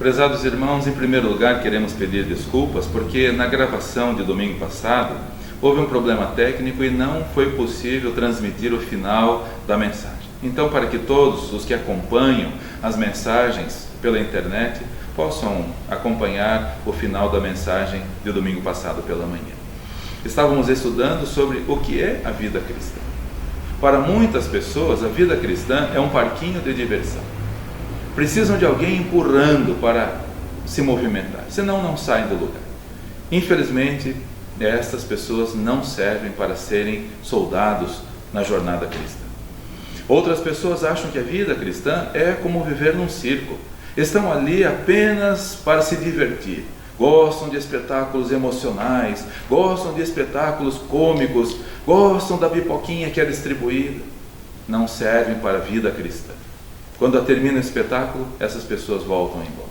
Prezados irmãos, em primeiro lugar queremos pedir desculpas porque na gravação de domingo passado houve um problema técnico e não foi possível transmitir o final da mensagem. Então, para que todos os que acompanham as mensagens pela internet possam acompanhar o final da mensagem de domingo passado pela manhã. Estávamos estudando sobre o que é a vida cristã. Para muitas pessoas, a vida cristã é um parquinho de diversão. Precisam de alguém empurrando para se movimentar, senão não saem do lugar. Infelizmente, estas pessoas não servem para serem soldados na jornada cristã. Outras pessoas acham que a vida cristã é como viver num circo. Estão ali apenas para se divertir. Gostam de espetáculos emocionais, gostam de espetáculos cômicos, gostam da pipoquinha que é distribuída. Não servem para a vida cristã. Quando termina o espetáculo, essas pessoas voltam embora.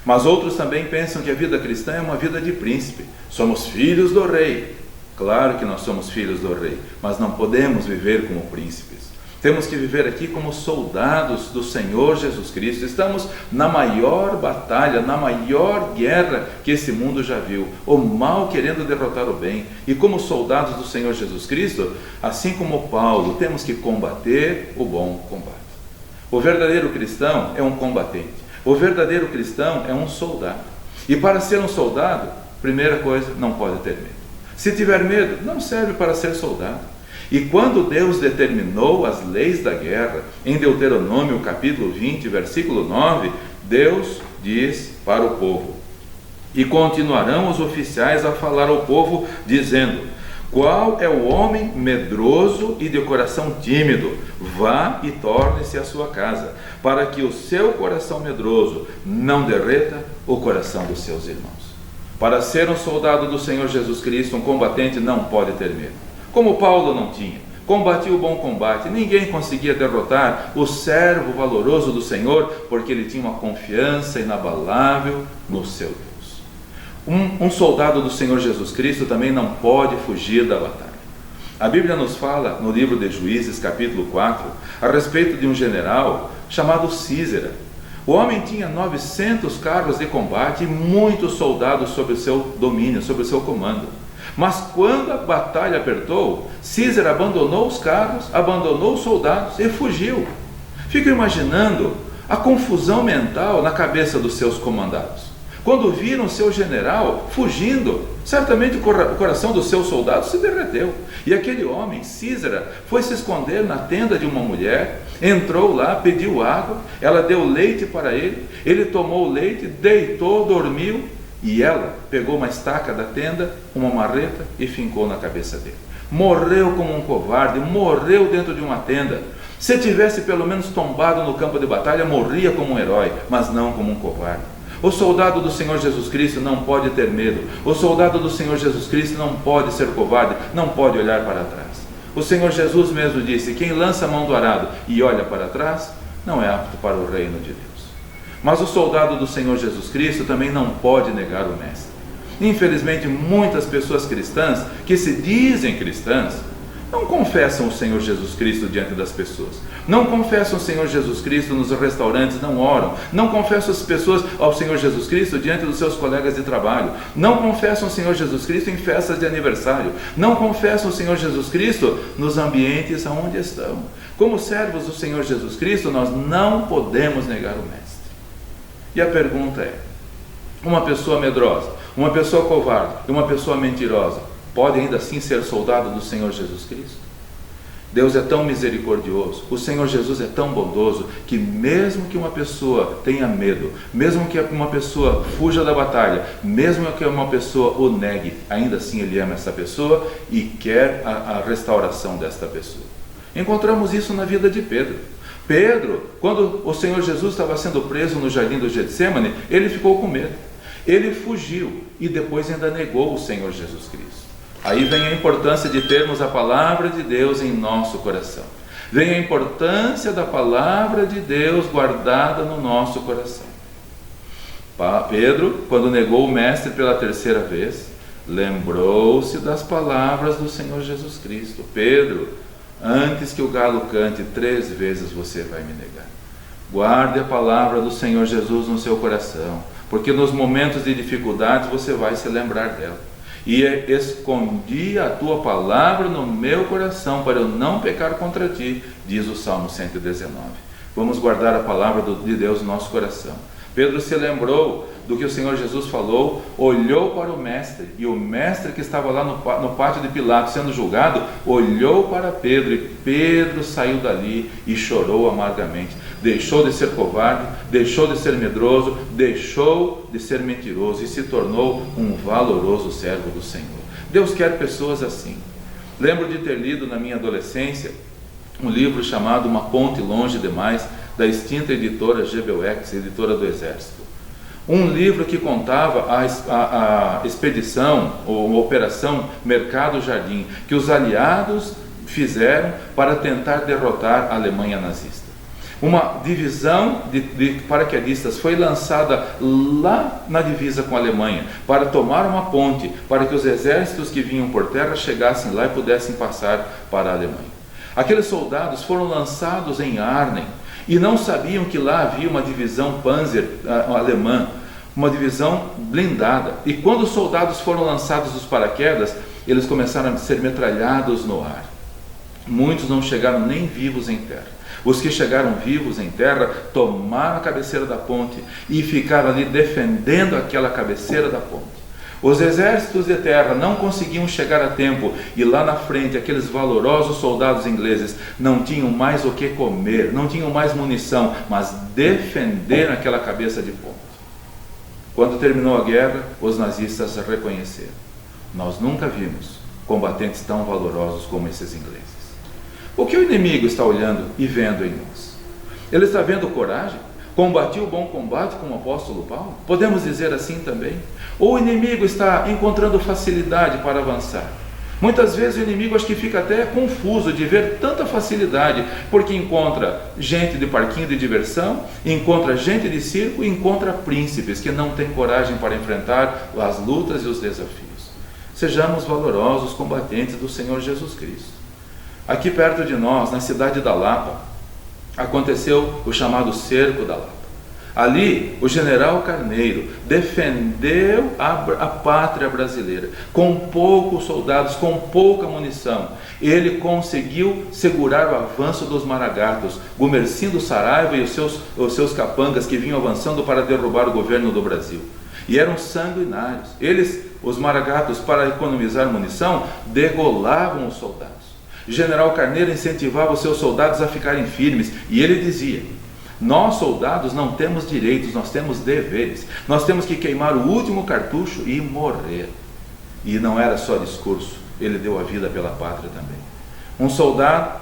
Mas outros também pensam que a vida cristã é uma vida de príncipe. Somos filhos do rei. Claro que nós somos filhos do rei, mas não podemos viver como príncipes. Temos que viver aqui como soldados do Senhor Jesus Cristo. Estamos na maior batalha, na maior guerra que esse mundo já viu. O mal querendo derrotar o bem. E como soldados do Senhor Jesus Cristo, assim como Paulo, temos que combater o bom combate. O verdadeiro cristão é um combatente. O verdadeiro cristão é um soldado. E para ser um soldado, primeira coisa, não pode ter medo. Se tiver medo, não serve para ser soldado. E quando Deus determinou as leis da guerra, em Deuteronômio capítulo 20, versículo 9, Deus diz para o povo: e continuarão os oficiais a falar ao povo, dizendo: qual é o homem medroso e de coração tímido? Vá e torne-se à sua casa, para que o seu coração medroso não derreta o coração dos seus irmãos. Para ser um soldado do Senhor Jesus Cristo, um combatente não pode ter medo. Como Paulo não tinha. Combatia o bom combate. Ninguém conseguia derrotar o servo valoroso do Senhor, porque ele tinha uma confiança inabalável no seu Deus. Um soldado do Senhor Jesus Cristo também não pode fugir da batalha. A Bíblia nos fala, no livro de Juízes, capítulo 4, a respeito de um general chamado Císera. O homem tinha 900 carros de combate e muitos soldados sob o seu domínio, sob o seu comando. Mas quando a batalha apertou, Císera abandonou os carros, abandonou os soldados e fugiu. Fico imaginando a confusão mental na cabeça dos seus comandados. Quando viram seu general fugindo, certamente o coração dos seus soldados se derreteu. E aquele homem, Císera, foi se esconder na tenda de uma mulher, entrou lá, pediu água, ela deu leite para ele tomou o leite, deitou, dormiu, e ela pegou uma estaca da tenda, uma marreta e fincou na cabeça dele. Morreu como um covarde, morreu dentro de uma tenda. Se tivesse pelo menos tombado no campo de batalha, morria como um herói, mas não como um covarde. O soldado do Senhor Jesus Cristo não pode ter medo. O soldado do Senhor Jesus Cristo não pode ser covarde, não pode olhar para trás. O Senhor Jesus mesmo disse: quem lança a mão do arado e olha para trás, não é apto para o reino de Deus. Mas o soldado do Senhor Jesus Cristo também não pode negar o Mestre. Infelizmente, muitas pessoas cristãs, que se dizem cristãs, não confessam o Senhor Jesus Cristo diante das pessoas. Não confessam o Senhor Jesus Cristo nos restaurantes, não oram. Não confessam as pessoas ao Senhor Jesus Cristo diante dos seus colegas de trabalho. Não confessam o Senhor Jesus Cristo em festas de aniversário. Não confessam o Senhor Jesus Cristo nos ambientes onde estão. Como servos do Senhor Jesus Cristo, nós não podemos negar o Mestre. E a pergunta é: uma pessoa medrosa, uma pessoa covarde e uma pessoa mentirosa pode ainda assim ser soldado do Senhor Jesus Cristo? Deus é tão misericordioso, o Senhor Jesus é tão bondoso, que mesmo que uma pessoa tenha medo, mesmo que uma pessoa fuja da batalha, mesmo que uma pessoa o negue, ainda assim Ele ama essa pessoa e quer a restauração desta pessoa. Encontramos isso na vida de Pedro. Pedro, quando o Senhor Jesus estava sendo preso no jardim do Getsêmani, ele ficou com medo. Ele fugiu e depois ainda negou o Senhor Jesus Cristo. Aí vem a importância de termos a palavra de Deus em nosso coração. Vem a importância da palavra de Deus guardada no nosso coração. Pedro, quando negou o Mestre pela terceira vez, lembrou-se das palavras do Senhor Jesus Cristo. Pedro, antes que o galo cante 3 vezes você vai me negar. Guarde a palavra do Senhor Jesus no seu coração, porque nos momentos de dificuldades você vai se lembrar dela. E escondi a tua palavra no meu coração para eu não pecar contra ti, diz o Salmo 119. Vamos guardar a palavra de Deus no nosso coração. Pedro se lembrou do que o Senhor Jesus falou, olhou para o mestre, e o mestre que estava lá no pátio de Pilatos sendo julgado, olhou para Pedro, e Pedro saiu dali e chorou amargamente. Deixou de ser covarde, deixou de ser medroso, deixou de ser mentiroso e se tornou um valoroso servo do Senhor. Deus quer pessoas assim. Lembro de ter lido na minha adolescência um livro chamado Uma Ponte Longe Demais, da extinta editora Gebel-X, editora do Exército. Um livro que contava a expedição, ou operação Mercado Jardim, que os aliados fizeram para tentar derrotar a Alemanha nazista. Uma divisão de paraquedistas foi lançada lá na divisa com a Alemanha, para tomar uma ponte, para que os exércitos que vinham por terra chegassem lá e pudessem passar para a Alemanha. Aqueles soldados foram lançados em Arnhem, e não sabiam que lá havia uma divisão Panzer alemã, uma divisão blindada. E quando os soldados foram lançados dos paraquedas, eles começaram a ser metralhados no ar. Muitos não chegaram nem vivos em terra. Os que chegaram vivos em terra tomaram a cabeceira da ponte e ficaram ali defendendo aquela cabeceira da ponte. Os exércitos de terra não conseguiam chegar a tempo, e lá na frente aqueles valorosos soldados ingleses não tinham mais o que comer, não tinham mais munição, mas defenderam aquela cabeça de ponte. Quando terminou a guerra, os nazistas reconheceram: nós nunca vimos combatentes tão valorosos como esses ingleses. O que o inimigo está olhando e vendo em nós? Ele está vendo coragem? Combati o bom combate, como o apóstolo Paulo? Podemos dizer assim também? Ou o inimigo está encontrando facilidade para avançar? Muitas vezes o inimigo acho que fica até confuso de ver tanta facilidade, porque encontra gente de parquinho de diversão, encontra gente de circo, e encontra príncipes que não têm coragem para enfrentar as lutas e os desafios. Sejamos valorosos combatentes do Senhor Jesus Cristo. Aqui perto de nós, na cidade da Lapa, aconteceu o chamado Cerco da Lapa. Ali, o general Carneiro defendeu a pátria brasileira, com poucos soldados, com pouca munição. Ele conseguiu segurar o avanço dos maragatos, Gumercindo Saraiva e os seus capangas que vinham avançando para derrubar o governo do Brasil. E eram sanguinários. Eles, os maragatos, para economizar munição, degolavam os soldados. O general Carneiro incentivava os seus soldados a ficarem firmes, e ele dizia: nós soldados não temos direitos, nós temos deveres, nós temos que queimar o último cartucho e morrer. E não era só discurso, ele deu a vida pela pátria também. Um soldado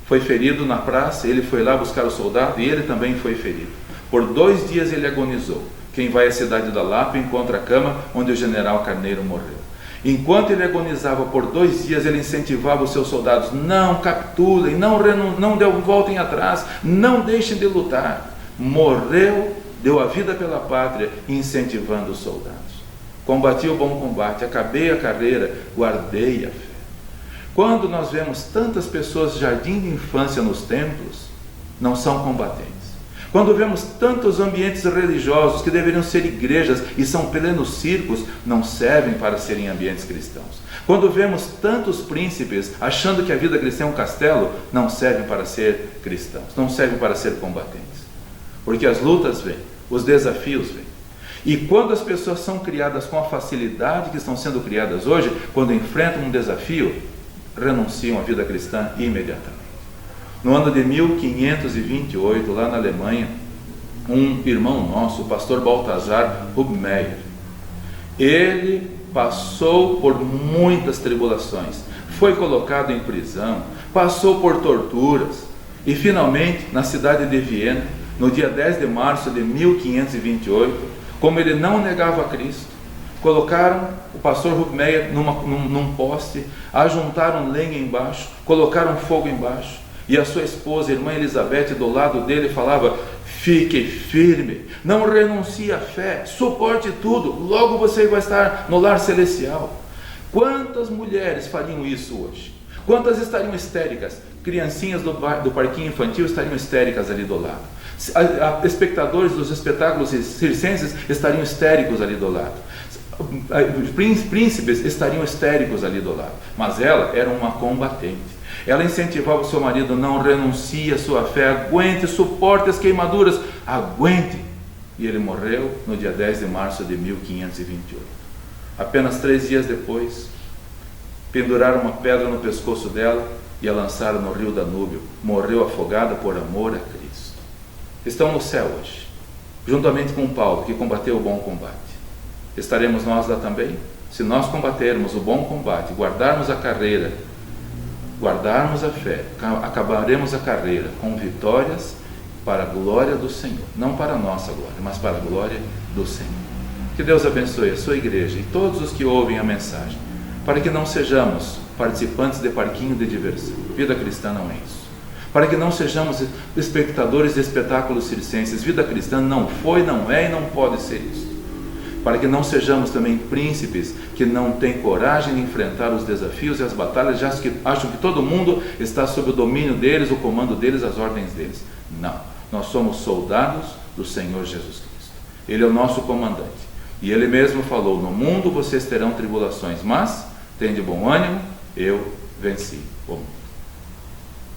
foi ferido na praça, ele foi lá buscar o soldado e ele também foi ferido. Por 2 dias ele agonizou. Quem vai à cidade da Lapa encontra a cama onde o general Carneiro morreu. Enquanto ele agonizava por 2 dias, ele incentivava os seus soldados: não capitulem, não voltem atrás, não deixem de lutar. Morreu, deu a vida pela pátria, incentivando os soldados. Combati o bom combate, acabei a carreira, guardei a fé. Quando nós vemos tantas pessoas de jardim de infância nos templos, não são combatentes. Quando vemos tantos ambientes religiosos que deveriam ser igrejas e são plenos circos, não servem para serem ambientes cristãos. Quando vemos tantos príncipes achando que a vida cristã é um castelo, não servem para ser cristãos, não servem para ser combatentes. Porque as lutas vêm, os desafios vêm. E quando as pessoas são criadas com a facilidade que estão sendo criadas hoje, quando enfrentam um desafio, renunciam à vida cristã imediatamente. No ano de 1528, lá na Alemanha, um irmão nosso, o pastor Balthasar Hubmeier, ele passou por muitas tribulações, foi colocado em prisão, passou por torturas, e finalmente, na cidade de Viena, no dia 10 de março de 1528, como ele não negava a Cristo, colocaram o pastor Hubmeier num poste, ajuntaram lenha embaixo, colocaram fogo embaixo, e a sua esposa, a irmã Elizabeth, do lado dele, falava: fique firme, não renuncie à fé, suporte tudo, logo você vai estar no lar celestial. Quantas mulheres fariam isso hoje? Quantas estariam histéricas? Criancinhas do parquinho infantil estariam histéricas ali do lado. Espectadores dos espetáculos circenses estariam histéricos ali do lado. Príncipes estariam histéricos ali do lado. Mas ela era uma combatente. Ela incentivava o seu marido: não renuncie à sua fé, aguente, suporte as queimaduras, aguente. E ele morreu no dia 10 de março de 1528. Apenas 3 dias depois, penduraram uma pedra no pescoço dela e a lançaram no rio Danúbio. Morreu afogada por amor a Cristo. Estão no céu hoje, juntamente com Paulo, que combateu o bom combate. Estaremos nós lá também? Se nós combatermos o bom combate, guardarmos a carreira, guardarmos a fé, acabaremos a carreira com vitórias para a glória do Senhor. Não para a nossa glória, mas para a glória do Senhor. Que Deus abençoe a sua igreja e todos os que ouvem a mensagem, para que não sejamos participantes de parquinho de diversão. Vida cristã não é isso. Para que não sejamos espectadores de espetáculos circenses. Vida cristã não foi, não é e não pode ser isso. Para que não sejamos também príncipes que não têm coragem de enfrentar os desafios e as batalhas, já que acham que todo mundo está sob o domínio deles, o comando deles, as ordens deles. Não, nós somos soldados do Senhor Jesus Cristo. Ele é o nosso comandante. E Ele mesmo falou: no mundo vocês terão tribulações, mas tende bom ânimo, eu venci o mundo.